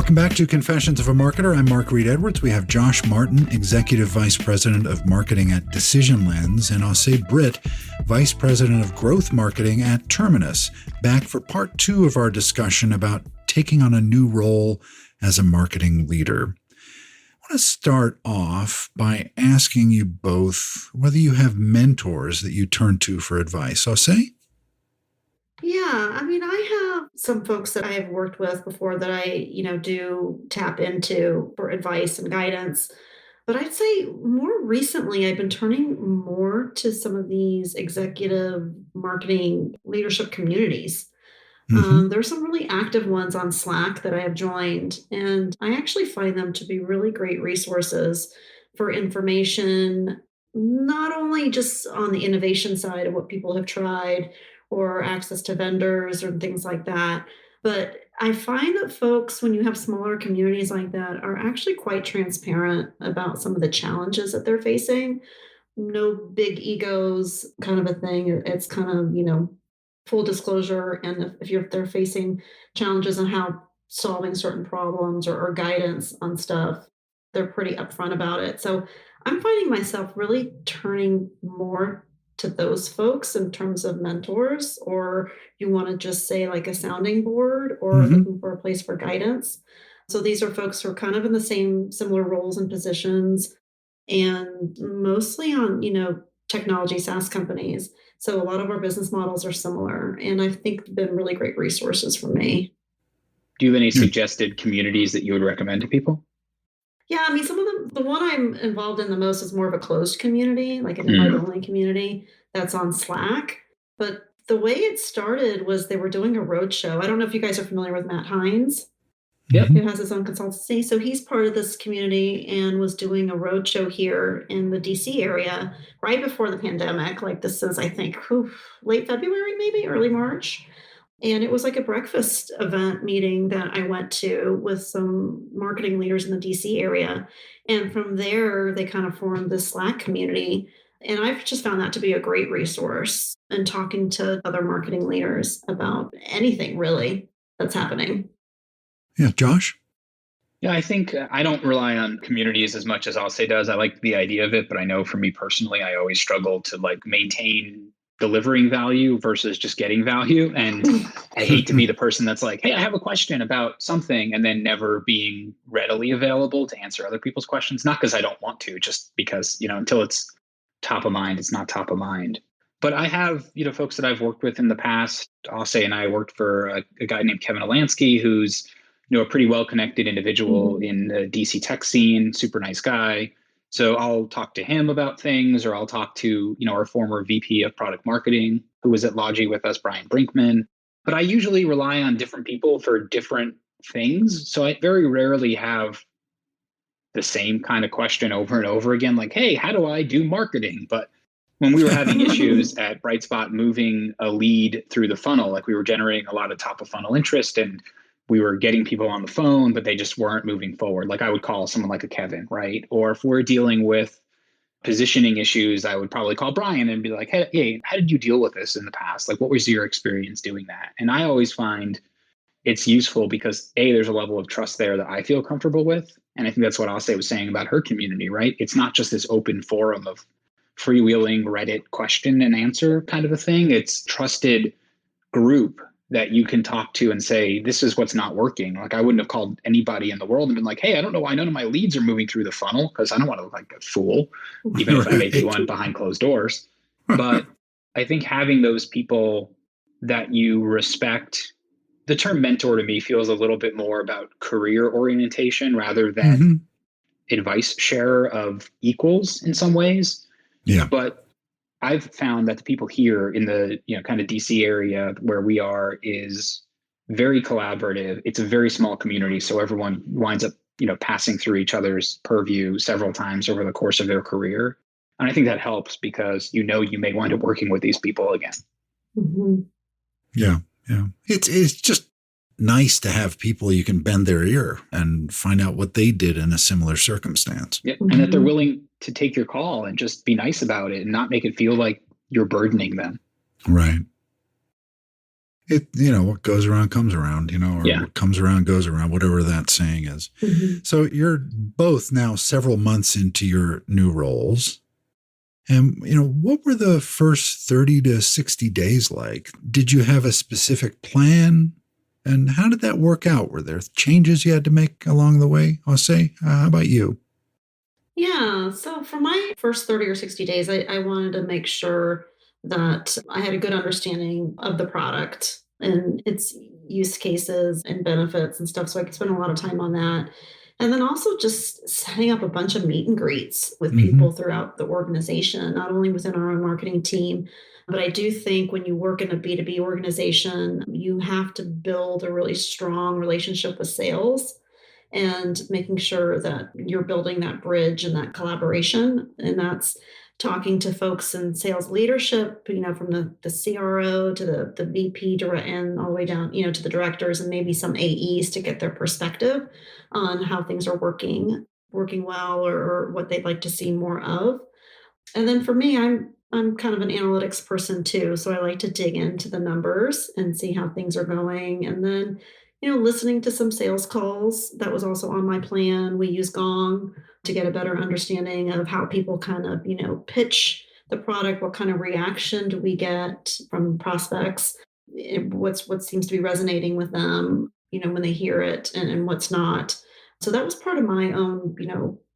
Welcome back to Confessions of a Marketer. I'm Mark Reed Edwards. We have Josh Martin, Executive Vice President of Marketing at Decision Lens, and Osei Britt, Vice President of Growth Marketing at Terminus, back for part 2 of our discussion about taking on a new role as a marketing leader. I want to start off by asking you both whether you have mentors that you turn to for advice. Osei? Yeah, I have some folks that I have worked with before that I, do tap into for advice and guidance. But I'd say more recently, I've been turning more to some of these executive marketing leadership communities. Mm-hmm. There's some really active ones on Slack that I have joined, and I actually find them to be really great resources for information, not only just on the innovation side of what people have tried or access to vendors or things like that, but I find that folks, when you have smaller communities like that, are actually quite transparent about some of the challenges that they're facing. No big egos kind of a thing. It's kind of, full disclosure. And if they're facing challenges on how solving certain problems or guidance on stuff, they're pretty upfront about it. So I'm finding myself really turning more to those folks in terms of mentors, or you want to just say like a sounding board or Mm-hmm. looking for a place for guidance. So these are folks who are kind of in the same similar roles and positions and mostly on, technology SaaS companies. So a lot of our business models are similar, and I think been really great resources for me. Do you have any Yeah. suggested communities that you would recommend to people? Yeah, some of them, the one I'm involved in the most is more of a closed community, like an invite Mm. only community that's on Slack. But the way it started was they were doing a roadshow. I don't know if you guys are familiar with Matt Hines, Yep. who has his own consultancy. So he's part of this community and was doing a roadshow here in the DC area right before the pandemic. Like this is, I think, late February, maybe early March. And it was like a breakfast event meeting that I went to with some marketing leaders in the DC area. And from there, they kind of formed this Slack community. And I've just found that to be a great resource in talking to other marketing leaders about anything really that's happening. Yeah, Josh? Yeah, I think I don't rely on communities as much as Alsay does. I like the idea of it, but I know for me personally, I always struggle to maintain delivering value versus just getting value. And I hate to be the person that's like, hey, I have a question about something, and then never being readily available to answer other people's questions. Not because I don't want to, just because, until it's top of mind, it's not top of mind. But I have, folks that I've worked with in the past. Alsay and I worked for a guy named Kevin Alansky, who's a pretty well-connected individual in the DC tech scene, super nice guy. So I'll talk to him about things, or I'll talk to, our former VP of product marketing, who was at Logi with us, Brian Brinkman. But I usually rely on different people for different things. So I very rarely have the same kind of question over and over again, like, hey, how do I do marketing? But when we were having issues at Brightspot moving a lead through the funnel, like we were generating a lot of top of funnel interest and we were getting people on the phone, but they just weren't moving forward. Like I would call someone like a Kevin, right? Or if we're dealing with positioning issues, I would probably call Brian and be like, hey, how did you deal with this in the past? Like, what was your experience doing that? And I always find it's useful because there's a level of trust there that I feel comfortable with. And I think that's what Alsay was saying about her community, right? It's not just this open forum of freewheeling Reddit question and answer kind of a thing. It's trusted group that you can talk to and say, this is what's not working. Like I wouldn't have called anybody in the world and been like, hey, I don't know why none of my leads are moving through the funnel, because I don't want to look like a fool, even if I may be one behind closed doors. But I think having those people that you respect, the term mentor to me feels a little bit more about career orientation rather than advice share of equals in some ways. Yeah. But I've found that the people here in the kind of DC area where we are is very collaborative. It's a very small community, so everyone winds up passing through each other's purview several times over the course of their career, and I think that helps because you may wind up working with these people again. Mm-hmm. Yeah, it's just nice to have people you can bend their ear and find out what they did in a similar circumstance. Yeah, and that they're willing to take your call and just be nice about it and not make it feel like you're burdening them. Right. What goes around comes around, or Yeah. what comes around goes around, whatever that saying is. Mhm. So you're both now several months into your new roles. And, what were the first 30 to 60 days like? Did you have a specific plan? And how did that work out? Were there changes you had to make along the way? I'll say, how about you? Yeah. So for my first 30 or 60 days, I wanted to make sure that I had a good understanding of the product and its use cases and benefits and stuff. So I could spend a lot of time on that. And then also just setting up a bunch of meet and greets with Mm-hmm. people throughout the organization, not only within our own marketing team, but I do think when you work in a B2B organization, you have to build a really strong relationship with sales and making sure that you're building that bridge and that collaboration. And that's talking to folks in sales leadership, from the CRO to the VP direct and all the way down, to the directors and maybe some AEs to get their perspective on how things are working well or what they'd like to see more of. And then for me, I'm kind of an analytics person too, so I like to dig into the numbers and see how things are going. And then, listening to some sales calls. That was also on my plan. We use Gong to get a better understanding of how people kind of, pitch the product. What kind of reaction do we get from prospects? What seems to be resonating with them, when they hear it, and what's not. So that was part of my own,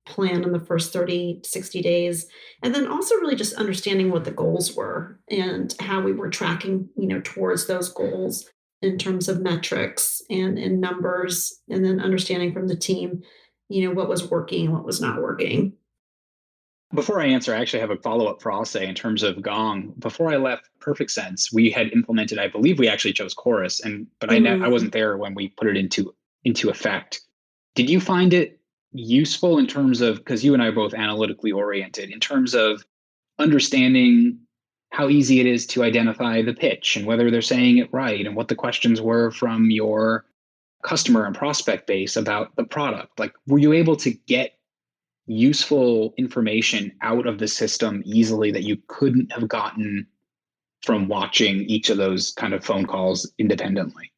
plan in the first 30, 60 days. And then also really just understanding what the goals were and how we were tracking, towards those goals in terms of metrics and numbers, and then understanding from the team, what was working and what was not working. Before I answer, I actually have a follow-up for I'll say in terms of Gong. Before I left Perfect Sense, we had implemented, I believe we actually chose Chorus, but I wasn't there when we put it into effect. Did you find it useful in terms of, because you and I are both analytically oriented, in terms of understanding how easy it is to identify the pitch and whether they're saying it right and what the questions were from your customer and prospect base about the product? Like, were you able to get useful information out of the system easily that you couldn't have gotten from watching each of those kind of phone calls independently?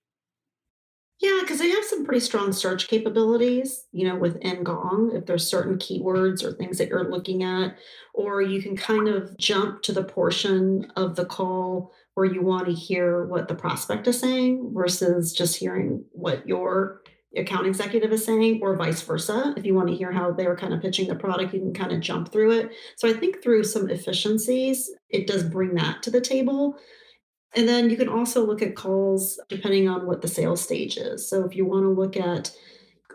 Yeah, because they have some pretty strong search capabilities, within Gong, if there's certain keywords or things that you're looking at, or you can kind of jump to the portion of the call where you want to hear what the prospect is saying versus just hearing what your account executive is saying, or vice versa. If you want to hear how they're kind of pitching the product, you can kind of jump through it. So I think through some efficiencies, it does bring that to the table. And then you can also look at calls depending on what the sales stage is. So if you want to look at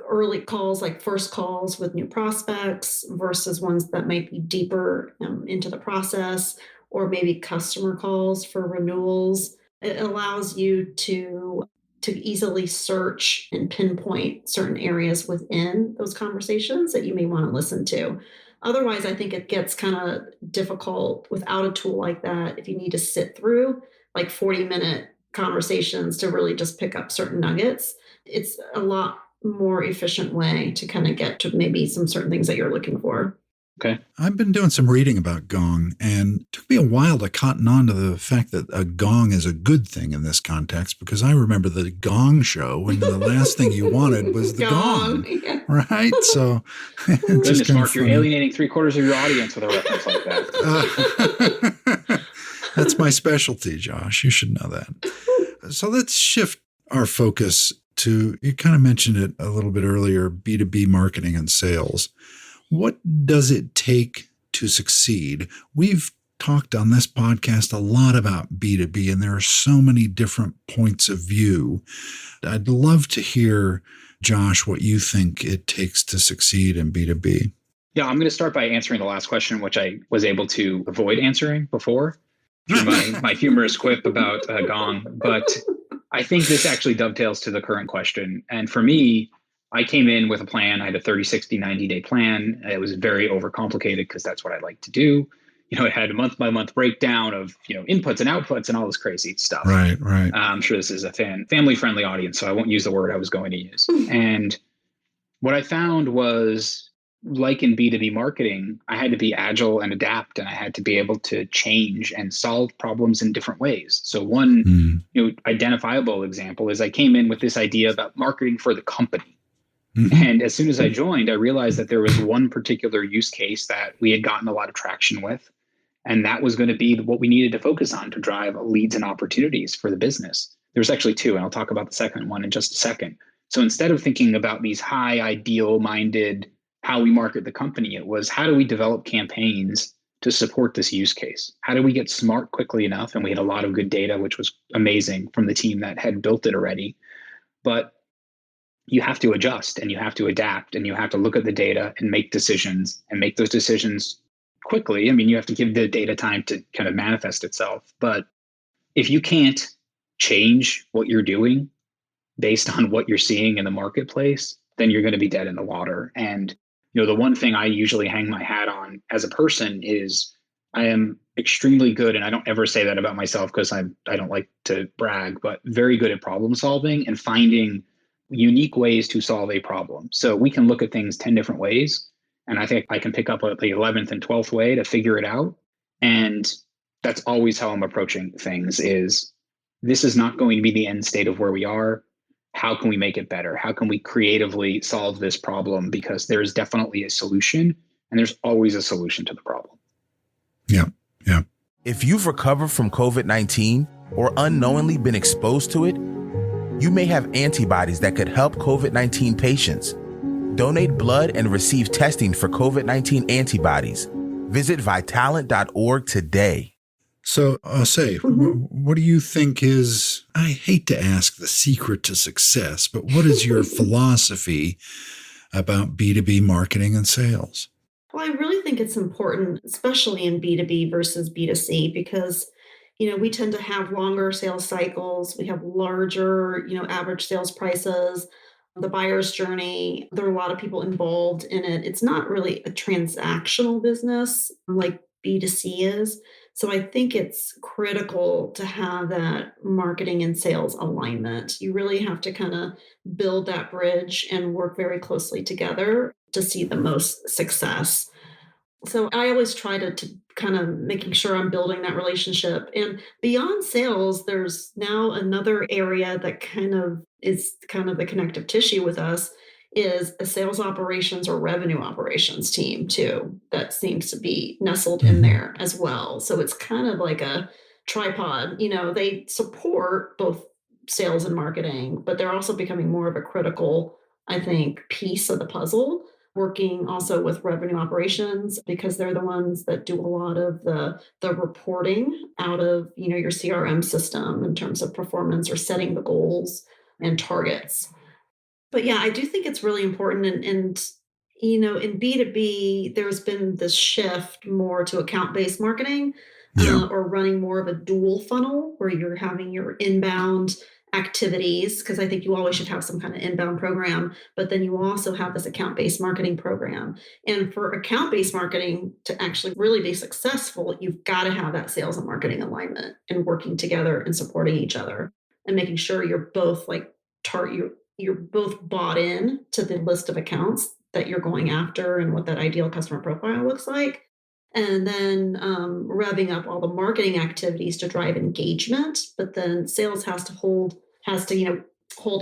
early calls, like first calls with new prospects versus ones that might be deeper into the process, or maybe customer calls for renewals, it allows you to easily search and pinpoint certain areas within those conversations that you may want to listen to. Otherwise, I think it gets kind of difficult without a tool like that if you need to sit through like 40-minute conversations to really just pick up certain nuggets. It's a lot more efficient way to kind of get to maybe some certain things that you're looking for. Okay. I've been doing some reading about Gong, and it took me a while to cotton on to the fact that a gong is a good thing in this context, because I remember the Gong show, and the last thing you wanted was the gong, Yeah. right? So it's Goodness, just kind Mark, of you're funny. alienating 3/4 of your audience with a reference like that. That's my specialty, Josh. You should know that. So let's shift our focus to, you kind of mentioned it a little bit earlier, B2B marketing and sales. What does it take to succeed? We've talked on this podcast a lot about B2B, and there are so many different points of view. I'd love to hear, Josh, what you think it takes to succeed in B2B. Yeah, I'm going to start by answering the last question, which I was able to avoid answering before through my humorous quip about Gong. But I think this actually dovetails to the current question. And for me, I came in with a plan. I had a 30, 60, 90-day plan. It was very overcomplicated because that's what I like to do. It had a month-by-month breakdown of, inputs and outputs and all this crazy stuff. Right. I'm sure this is a family-friendly audience, so I won't use the word I was going to use. And what I found was like in B2B marketing, I had to be agile and adapt, and I had to be able to change and solve problems in different ways. So one, Mm. identifiable example is I came in with this idea about marketing for the company. Mhm. And as soon as I joined, I realized that there was one particular use case that we had gotten a lot of traction with. And that was going to be what we needed to focus on to drive leads and opportunities for the business. There's actually two, and I'll talk about the second one in just a second. So instead of thinking about these high ideal minded, how we market the company, it was how do we develop campaigns to support this use case? How do we get smart quickly enough? And we had a lot of good data, which was amazing from the team that had built it already. But you have to adjust and you have to adapt and you have to look at the data and make decisions and make those decisions quickly. I mean, you have to give the data time to kind of manifest itself. But if you can't change what you're doing based on what you're seeing in the marketplace, then you're going to be dead in the water. And the one thing I usually hang my hat on as a person is I am extremely good, and I don't ever say that about myself because I don't like to brag, but very good at problem solving and finding unique ways to solve a problem. So we can look at things 10 different ways, and I think I can pick up the 11th and 12th way to figure it out. And that's always how I'm approaching things is this is not going to be the end state of where we are. How can we make it better? How can we creatively solve this problem? Because there is definitely a solution, and there's always a solution to the problem. Yeah. Yeah. If you've recovered from COVID-19 or unknowingly been exposed to it, you may have antibodies that could help COVID-19 patients. Donate blood and receive testing for COVID-19 antibodies. Visit Vitalant.org today. So I'll say, what do you think is, I hate to ask the secret to success, but what is your philosophy about B2B marketing and sales? Well, I really think it's important, especially in B2B versus B2C, because we tend to have longer sales cycles. We have larger, average sales prices, the buyer's journey. There are a lot of people involved in it. It's not really a transactional business like B2C is. So I think it's critical to have that marketing and sales alignment. You really have to kind of build that bridge and work very closely together to see the most success. So I always try to kind of making sure I'm building that relationship. And beyond sales, there's now another area that kind of is kind of the connective tissue with us is a sales operations or revenue operations team too. That seems to be nestled in there as well. So it's kind of like a tripod. They support both sales and marketing, but they're also becoming more of a critical, I think, piece of the puzzle, working also with revenue operations because they're the ones that do a lot of the reporting out of your CRM system in terms of performance or setting the goals and targets. But yeah, I do think it's really important. And in B2B, there's been this shift more to account-based marketing Yeah. or running more of a dual funnel where you're having your inbound activities, because I think you always should have some kind of inbound program, but then you also have this account-based marketing program. And for account-based marketing to actually really be successful, you've got to have that sales and marketing alignment and working together and supporting each other and making sure you're both like you're both bought in to the list of accounts that you're going after and what that ideal customer profile looks like. And then revving up all the marketing activities to drive engagement. But then sales has to hold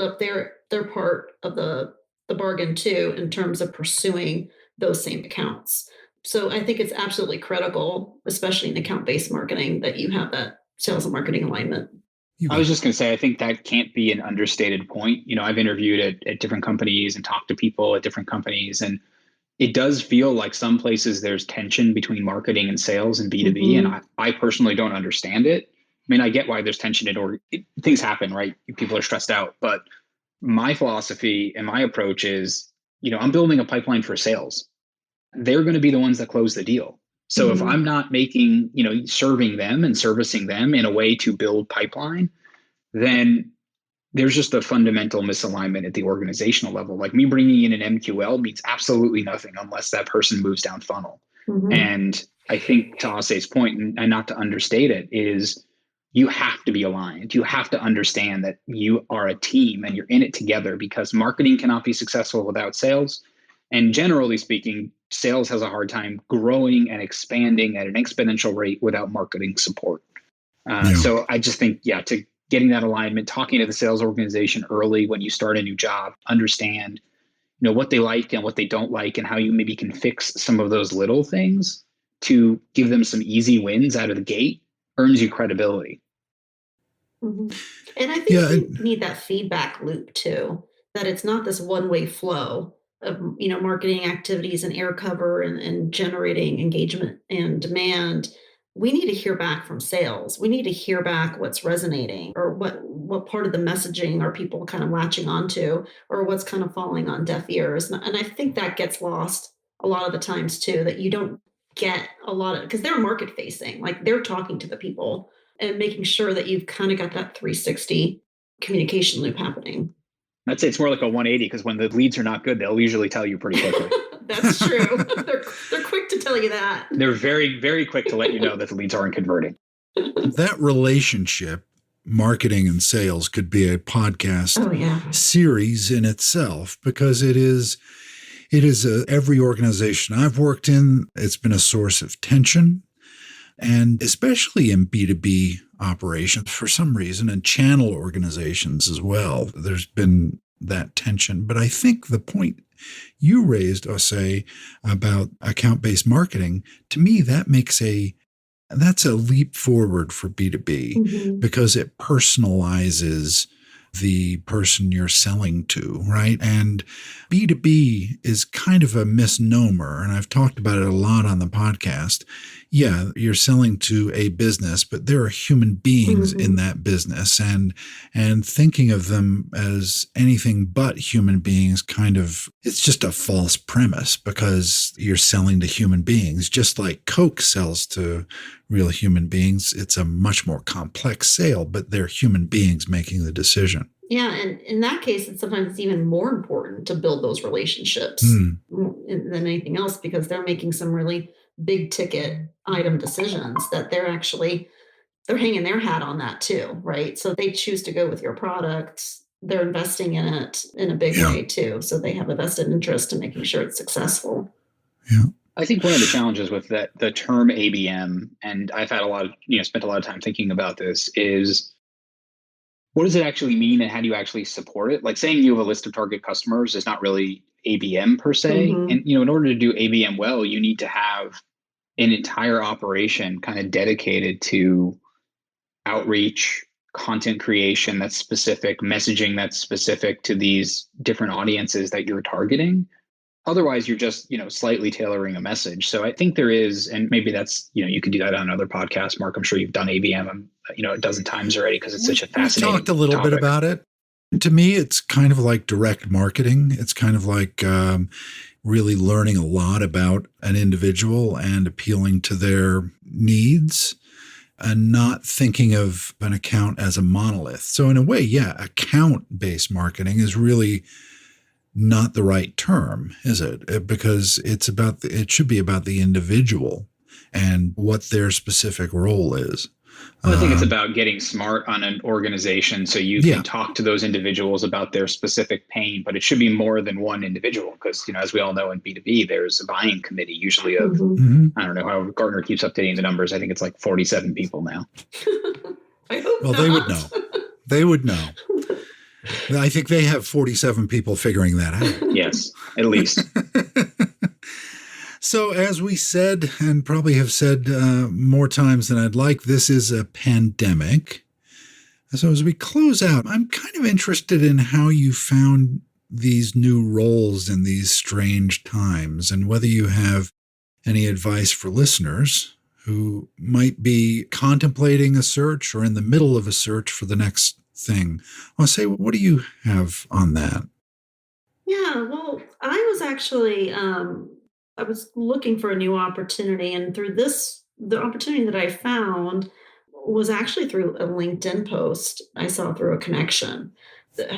up their part of the bargain too in terms of pursuing those same accounts. So I think it's absolutely critical, especially in account-based marketing, that you have that sales and marketing alignment. I was just going to say, I think that can't be an understated point. I've interviewed at different companies and talked to people at different companies, and it does feel like some places there's tension between marketing and sales and B2B. And I personally don't understand it. I mean, I get why there's tension things happen, right? People are stressed out. But my philosophy and my approach is, I'm building a pipeline for sales. They're going to be the ones that close the deal. So if I'm not making, serving them and servicing them in a way to build pipeline, then there's just a fundamental misalignment at the organizational level. Like me bringing in an MQL means absolutely nothing unless that person moves down funnel. And I think to Ase's point, and not to understate it, is you have to be aligned. You have to understand that you are a team and you're in it together, because marketing cannot be successful without sales. And generally speaking, sales has a hard time growing and expanding at an exponential rate without marketing support. So I just think, to getting that alignment, talking to the sales organization early when you start a new job, understand, what they like and what they don't like, and how you maybe can fix some of those little things to give them some easy wins out of the gate earns you credibility. Mhm. And I think you need that feedback loop too, that it's not this one-way flow of, marketing activities and air cover and generating engagement and demand. We need to hear back from sales. We need to hear back what's resonating, or what part of the messaging are people kind of latching onto, or what's kind of falling on deaf ears. And I think that gets lost a lot of the times too, that you don't get a lot of, because they're market facing, like they're talking to the people and making sure that you've kind of got that 360 communication loop happening. I'd say it's more like a 180, because when the leads are not good, they'll usually tell you pretty quickly. That's true. They're quick to tell you that. They're very, very quick to let you know that the leads aren't converting. That relationship, marketing and sales, could be a podcast series in itself, because it is every organization I've worked in, it's been a source of tension. And especially in B2B operations, for some reason, and channel organizations as well, there's been that tension. But I think the point you raised, Osei, about account-based marketing, to me, that's a leap forward for B2B, because it personalizes the person you're selling to, right? And B2B is kind of a misnomer, and I've talked about it a lot on the podcast. Yeah, you're selling to a business, but there are human beings in that business, and thinking of them as anything but human beings it's just a false premise, because you're selling to human beings. Just like Coke sells to real human beings, it's a much more complex sale, but they're human beings making the decision. Yeah, and in that case, sometimes it's even more important to build those relationships than anything else, because they're making some really big ticket item decisions that they're hanging their hat on that too, right? So they choose to go with your product. They're investing in it in a big way too. So they have a vested interest in making sure it's successful. Yeah. I think one of the challenges with the term ABM, and I've had spent a lot of time thinking about this, is what does it actually mean, and how do you actually support it? Like, saying you have a list of target customers is not really ABM per se. And, in order to do ABM well, you need to have an entire operation kind of dedicated to outreach, content creation that's specific, messaging that's specific to these different audiences that you're targeting. Otherwise, you're just, slightly tailoring a message. So I think there is, and maybe that's, you could do that on other podcasts. Mark, I'm sure you've done ABM, a dozen times already, because it's such a fascinating topic. We talked a little bit about it. To me, it's kind of like direct marketing. It's kind of like really learning a lot about an individual and appealing to their needs, and not thinking of an account as a monolith. So in a way, account-based marketing is really not the right term, is it? Because it should be about the individual and what their specific role is. Well, I think it's about getting smart on an organization, so you can talk to those individuals about their specific pain, but it should be more than one individual, because, as we all know, in B2B, there's a buying committee usually of, I don't know how Gartner keeps updating the numbers. I think it's like 47 people now. I hope not. They would know. They would know. I think they have 47 people figuring that out. Yes, at least. So as we said, and probably have said more times than I'd like, this is a pandemic. So as we close out, I'm kind of interested in how you found these new roles in these strange times, and whether you have any advice for listeners who might be contemplating a search or in the middle of a search for the next thing. I'll say, what do you have on that? Yeah, well, I was actually, I was looking for a new opportunity, and the opportunity that I found was actually through a LinkedIn post I saw through a connection.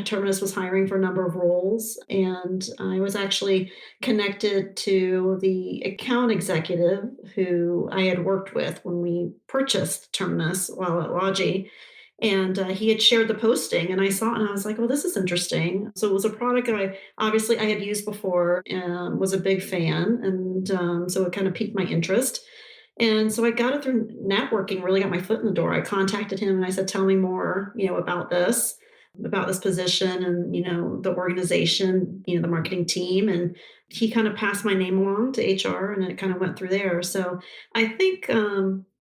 Terminus was hiring for a number of roles, and I was actually connected to the account executive who I had worked with when we purchased Terminus while at Logi. And he had shared the posting, and I saw it, and I was like, "Oh, this is interesting." So it was a product that I had used before and was a big fan, and so it kind of piqued my interest. And so I got it through networking, really got my foot in the door. I contacted him and I said, "Tell me more, about this position and, the organization, the marketing team." And he kind of passed my name along to HR and it kind of went through there. So I think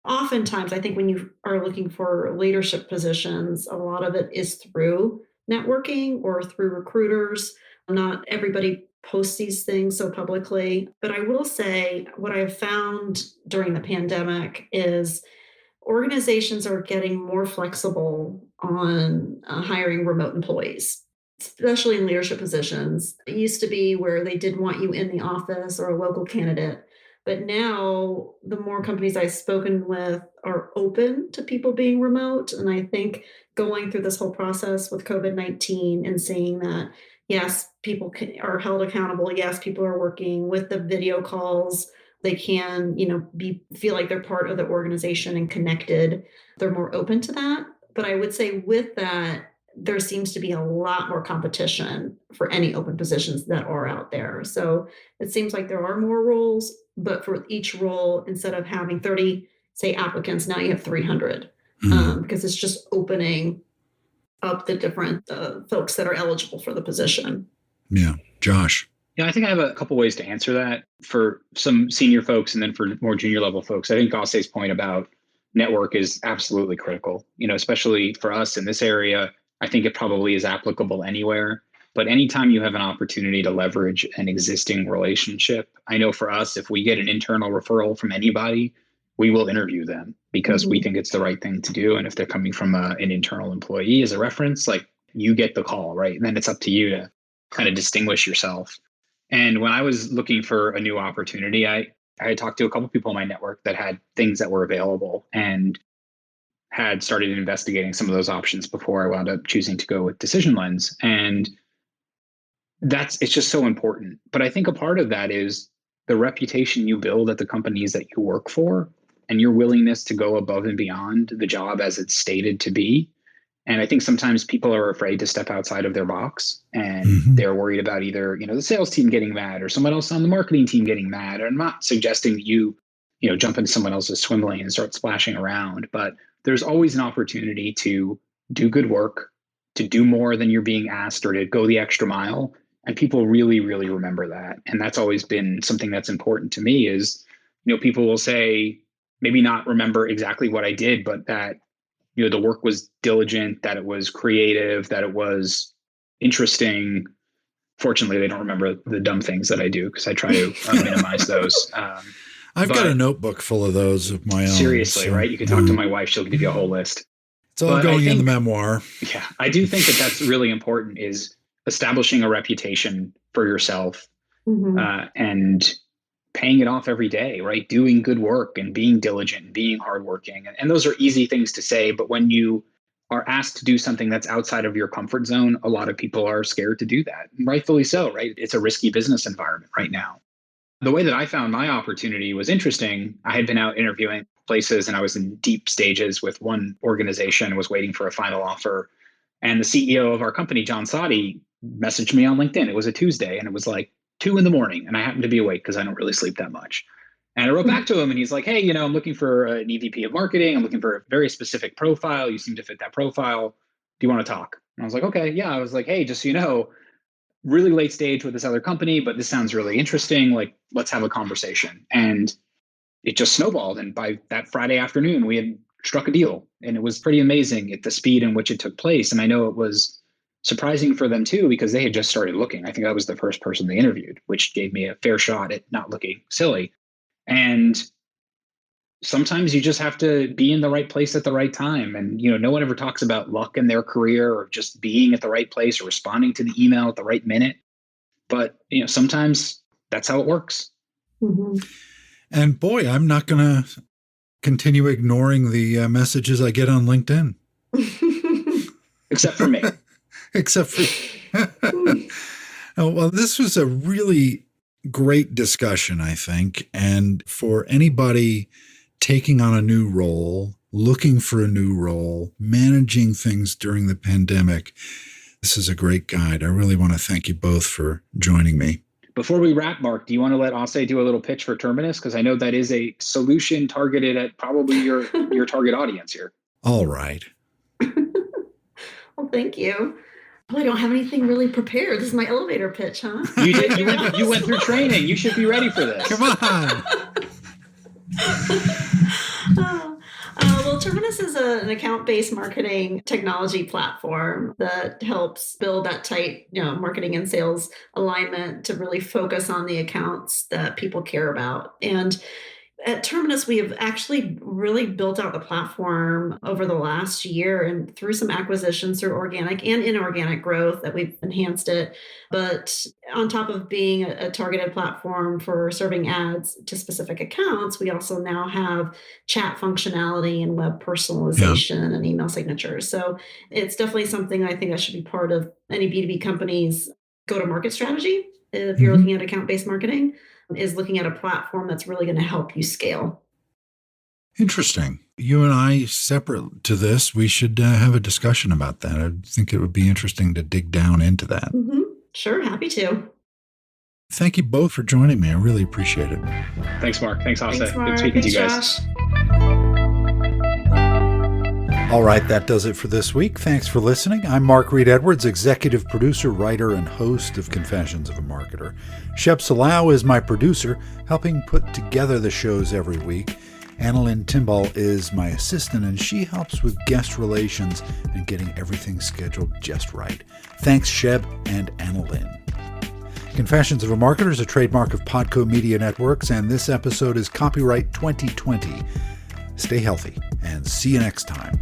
oftentimes, I think when you are looking for leadership positions, a lot of it is through networking or through recruiters. Not everybody posts these things so publicly. But I will say what I've found during the pandemic is organizations are getting more flexible on hiring remote employees, especially in leadership positions. It used to be where they did want you in the office or a local candidate. But now, the more companies I've spoken with are open to people being remote. And I think going through this whole process with COVID-19 and seeing that, yes, are held accountable. Yes, people are working with the video calls. They can, feel like they're part of the organization and connected. They're more open to that. But I would say with that, there seems to be a lot more competition for any open positions that are out there. So it seems like there are more roles, but for each role, instead of having 30, say, applicants, now you have 300 because it's just opening up the different folks that are eligible for the position. Yeah. Josh. Yeah, I think I have a couple ways to answer that for some senior folks and then for more junior level folks. I think Gosse's point about network is absolutely critical, especially for us in this area. I think it probably is applicable anywhere. But anytime you have an opportunity to leverage an existing relationship, I know for us, if we get an internal referral from anybody, we will interview them because we think it's the right thing to do. And if they're coming from an internal employee as a reference, like you get the call, right? And then it's up to you to kind of distinguish yourself. And when I was looking for a new opportunity, I had talked to a couple people in my network that had things that were available and had started investigating some of those options before I wound up choosing to go with Decision Lens. And it's just so important. But I think a part of that is the reputation you build at the companies that you work for and your willingness to go above and beyond the job as it's stated to be. And I think sometimes people are afraid to step outside of their box and they're worried about either, the sales team getting mad or someone else on the marketing team getting mad. And I'm not suggesting that you jump into someone else's swim lane and start splashing around, but there's always an opportunity to do good work, to do more than you're being asked or to go the extra mile. And people really, really remember that. And that's always been something that's important to me is, people will say, maybe not remember exactly what I did, but that the work was diligent, that it was creative, that it was interesting. Fortunately, they don't remember the dumb things that I do because I try to minimize those. I've got a notebook full of those of my own. Seriously, right? You can talk to my wife. She'll give you a whole list. It's all going in the memoir. Yeah, I do think that that's really important is establishing a reputation for yourself and paying it off every day, right? Doing good work and being diligent and being hardworking. And those are easy things to say, but when you are asked to do something that's outside of your comfort zone, a lot of people are scared to do that. Rightfully so, right? It's a risky business environment right now. The way that I found my opportunity was interesting. I had been out interviewing places and I was in deep stages with one organization, was waiting for a final offer. And the CEO of our company, John Sadi, messaged me on LinkedIn. It was a Tuesday and it was like 2 a.m. and I happened to be awake because I don't really sleep that much. And I wrote back to him and he's like, hey, I'm looking for an EVP of marketing. I'm looking for a very specific profile. You seem to fit that profile. Do you want to talk? And I was like, okay, yeah. I was like, hey, just so you know, really late stage with this other company, but this sounds really interesting. Like, let's have a conversation. And it just snowballed. And by that Friday afternoon, we had struck a deal. And it was pretty amazing at the speed in which it took place. And I know it was surprising for them too, because they had just started looking. I think I was the first person they interviewed, which gave me a fair shot at not looking silly. And sometimes you just have to be in the right place at the right time. And, no one ever talks about luck in their career or just being at the right place or responding to the email at the right minute. But, sometimes that's how it works. And boy, I'm not going to continue ignoring the messages I get on LinkedIn. Except for me. Except for, oh, well, this was a really great discussion, I think. And for anybody taking on a new role looking for a new role, managing things during the pandemic. This is a great guide. I really want to thank you both for joining me. Before we wrap, Mark, do you want to let Ase do a little pitch for Terminus? Because I know that is a solution targeted at probably your target audience here. All right. Well, thank you. Oh, I don't have anything really prepared. This is my elevator pitch, huh? You did. You went through training. You should be ready for this. Come on. Well, Terminus is an account-based marketing technology platform that helps build that tight, marketing and sales alignment to really focus on the accounts that people care about. And at Terminus, we have actually really built out the platform over the last year and through some acquisitions through organic and inorganic growth that we've enhanced it. But on top of being a targeted platform for serving ads to specific accounts, we also now have chat functionality and web personalization and email signatures. So it's definitely something I think that should be part of any B2B company's go-to-market strategy. If you're looking at account-based marketing, is looking at a platform that's really going to help you scale. Interesting. You and I, separate to this, we should have a discussion about that. I think it would be interesting to dig down into that. Mm-hmm. Sure, happy to. Thank you both for joining me. I really appreciate it. Thanks, Mark. Thanks, Ase. Thanks, Mark. Good speaking to you guys. Josh. All right, that does it for this week. Thanks for listening. I'm Mark Reed Edwards, executive producer, writer, and host of Confessions of a Marketer. Shep Salau is my producer, helping put together the shows every week. Annalyn Timball is my assistant, and she helps with guest relations and getting everything scheduled just right. Thanks, Shep and Annalyn. Confessions of a Marketer is a trademark of Podco Media Networks, and this episode is copyright 2020. Stay healthy, and see you next time.